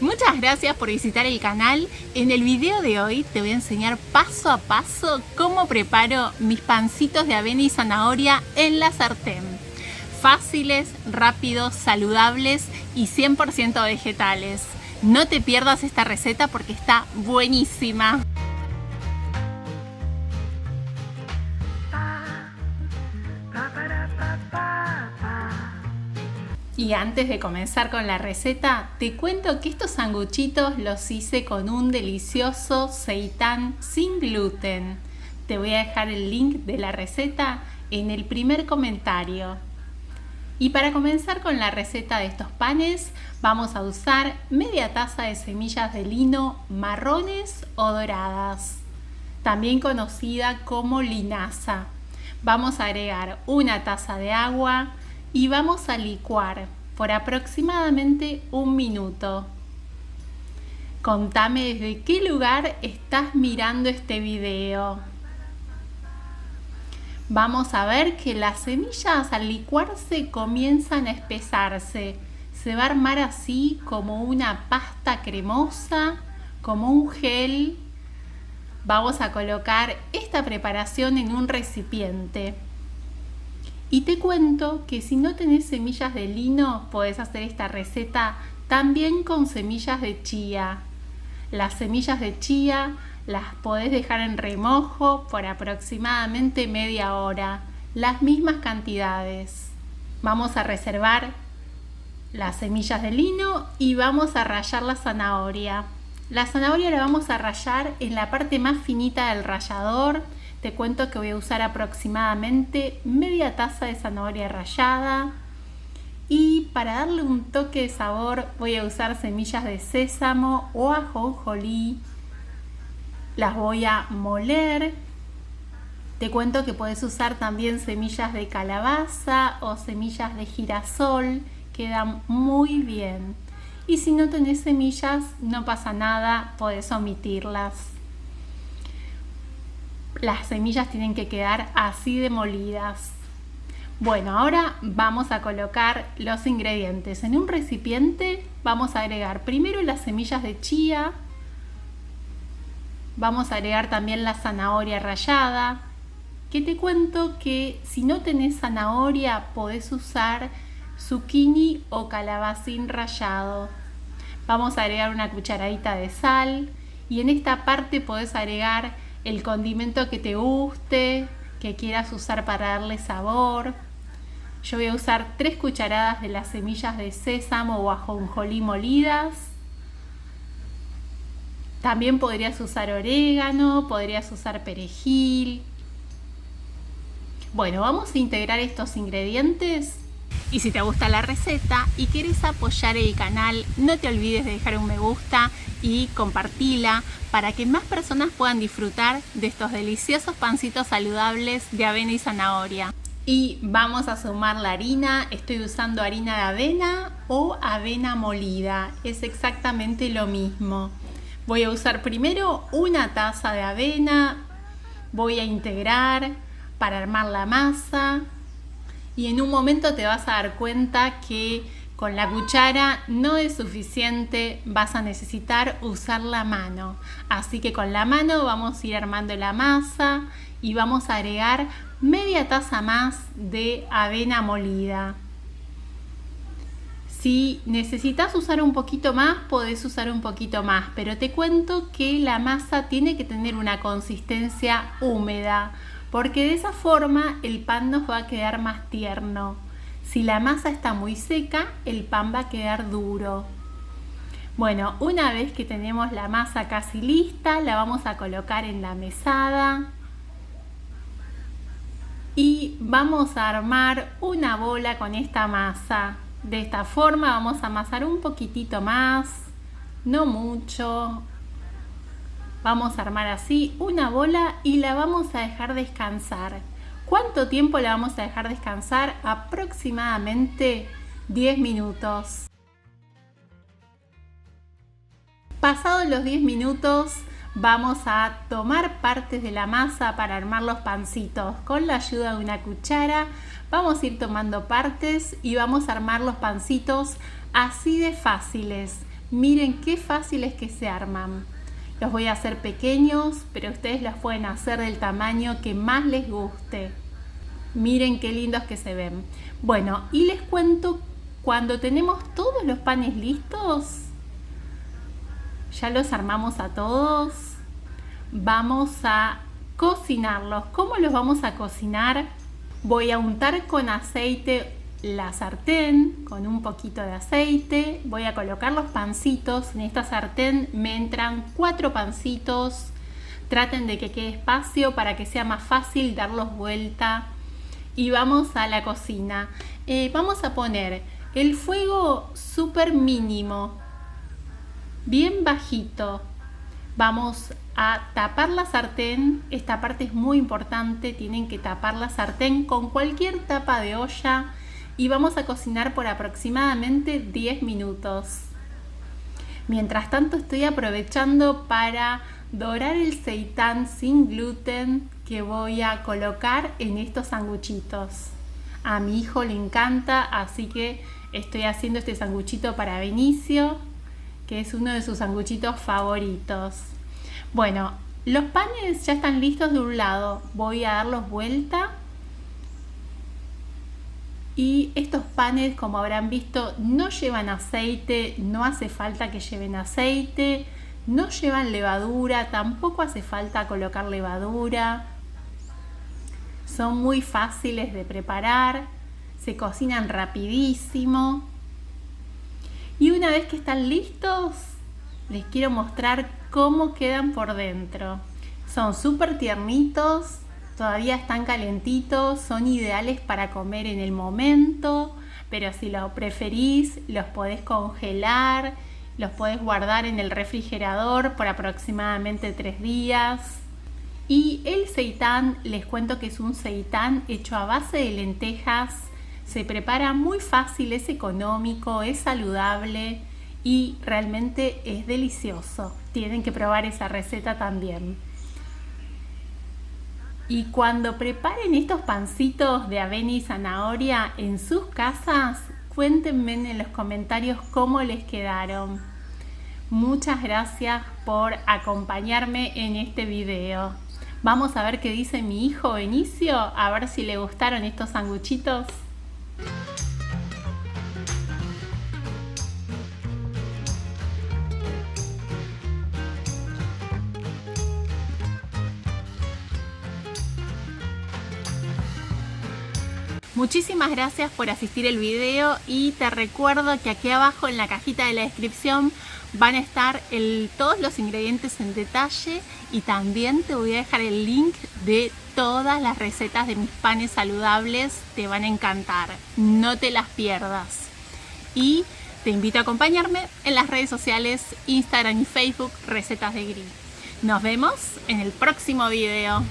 Muchas gracias por visitar el canal. En el video de hoy te voy a enseñar paso a paso cómo preparo mis pancitos de avena y zanahoria en la sartén. Fáciles, rápidos, saludables y 100% vegetales. No te pierdas esta receta porque está buenísima. Y antes de comenzar con la receta, te cuento que estos sanguchitos los hice con un delicioso seitán sin gluten. Te voy a dejar el link de la receta en el primer comentario. Y para comenzar con la receta de estos panes, vamos a usar media taza de semillas de lino marrones o doradas, también conocida como linaza. Vamos a agregar una taza de agua y vamos a licuar por aproximadamente 1 minuto. Contame desde qué lugar estás mirando este video. Vamos a ver que las semillas al licuarse comienzan a espesarse. Se va a armar así como una pasta cremosa, como un gel. Vamos a colocar esta preparación en un recipiente. Y te cuento que si no tenés semillas de lino, podés hacer esta receta también con semillas de chía. Las semillas de chía las podés dejar en remojo por aproximadamente media hora, las mismas cantidades. Vamos a reservar las semillas de lino y vamos a rallar la zanahoria. La zanahoria la vamos a rallar en la parte más finita del rallador. Te cuento que voy a usar aproximadamente media taza de zanahoria rallada. Y para darle un toque de sabor voy a usar semillas de sésamo o ajonjolí. Las voy a moler. Te cuento que puedes usar también semillas de calabaza o semillas de girasol. Quedan muy bien. Y si no tenés semillas, no pasa nada, podés omitirlas. Las semillas tienen que quedar así de molidas. Bueno, ahora vamos a colocar los ingredientes. En un recipiente vamos a agregar primero las semillas de chía. Vamos a agregar también la zanahoria rallada. Que te cuento que si no tenés zanahoria podés usar zucchini o calabacín rallado. Vamos a agregar una cucharadita de sal. Y en esta parte podés agregar el condimento que te guste, que quieras usar para darle sabor. Yo voy a usar 3 cucharadas de las semillas de sésamo o ajonjolí molidas. También podrías usar orégano, podrías usar perejil. Bueno, vamos a integrar estos ingredientes. Y si te gusta la receta y quieres apoyar el canal, no te olvides de dejar un me gusta y compartila para que más personas puedan disfrutar de estos deliciosos pancitos saludables de avena y zanahoria. Y vamos a sumar la harina. Estoy usando harina de avena o avena molida. Es exactamente lo mismo. Voy a usar primero una taza de avena. Voy a integrar para armar la masa. Y en un momento te vas a dar cuenta que con la cuchara no es suficiente, vas a necesitar usar la mano. Así que con la mano vamos a ir armando la masa y vamos a agregar media taza más de avena molida. Si necesitas usar un poquito más, podés usar un poquito más, pero te cuento que la masa tiene que tener una consistencia húmeda, porque de esa forma el pan nos va a quedar más tierno. Si la masa está muy seca, el pan va a quedar duro. Bueno, una vez que tenemos la masa casi lista, la vamos a colocar en la mesada. Y vamos a armar una bola con esta masa. De esta forma vamos a amasar un poquitito más, no mucho. Vamos a armar así una bola y la vamos a dejar descansar. ¿Cuánto tiempo la vamos a dejar descansar? Aproximadamente 10 minutos. Pasados los 10 minutos, vamos a tomar partes de la masa para armar los pancitos. Con la ayuda de una cuchara vamos a ir tomando partes y vamos a armar los pancitos así de fáciles. Miren qué fáciles que se arman. Los voy a hacer pequeños, pero ustedes los pueden hacer del tamaño que más les guste. Miren qué lindos que se ven. Bueno, y les cuento, cuando tenemos todos los panes listos, ya los armamos a todos, vamos a cocinarlos. ¿Cómo los vamos a cocinar? Voy a untar con aceite la sartén, con un poquito de aceite. Voy a colocar los pancitos. En esta sartén me entran 4 pancitos. Traten de que quede espacio para que sea más fácil darlos vuelta. Y vamos a la cocina. Vamos a poner el fuego súper mínimo, bien bajito. Vamos a tapar la sartén. Esta parte es muy importante. Tienen que tapar la sartén con cualquier tapa de olla. Y vamos a cocinar por aproximadamente 10 minutos. Mientras tanto estoy aprovechando para dorar el seitán sin gluten que voy a colocar en estos sanguchitos. A mi hijo le encanta, así que estoy haciendo este sanguchito para Benicio, que es uno de sus sanguchitos favoritos. Bueno, los panes ya están listos de un lado. Voy a darlos vuelta. Y estos panes, como habrán visto, no llevan aceite, no hace falta que lleven aceite, no llevan levadura, tampoco hace falta colocar levadura. Son muy fáciles de preparar, se cocinan rapidísimo. Y una vez que están listos, les quiero mostrar cómo quedan por dentro. Son súper tiernitos. Todavía están calentitos, son ideales para comer en el momento, pero si lo preferís, los podés congelar, los podés guardar en el refrigerador por aproximadamente 3 días. Y el seitán, les cuento que es un seitán hecho a base de lentejas, se prepara muy fácil, es económico, es saludable y realmente es delicioso. Tienen que probar esa receta también. Y cuando preparen estos pancitos de avena y zanahoria en sus casas, cuéntenme en los comentarios cómo les quedaron. Muchas gracias por acompañarme en este video. Vamos a ver qué dice mi hijo Benicio, a ver si le gustaron estos sanguchitos. Muchísimas gracias por asistir el video y te recuerdo que aquí abajo en la cajita de la descripción van a estar todos los ingredientes en detalle y también te voy a dejar el link de todas las recetas de mis panes saludables. Te van a encantar, no te las pierdas. Y te invito a acompañarme en las redes sociales Instagram y Facebook Recetas de Gris. Nos vemos en el próximo video.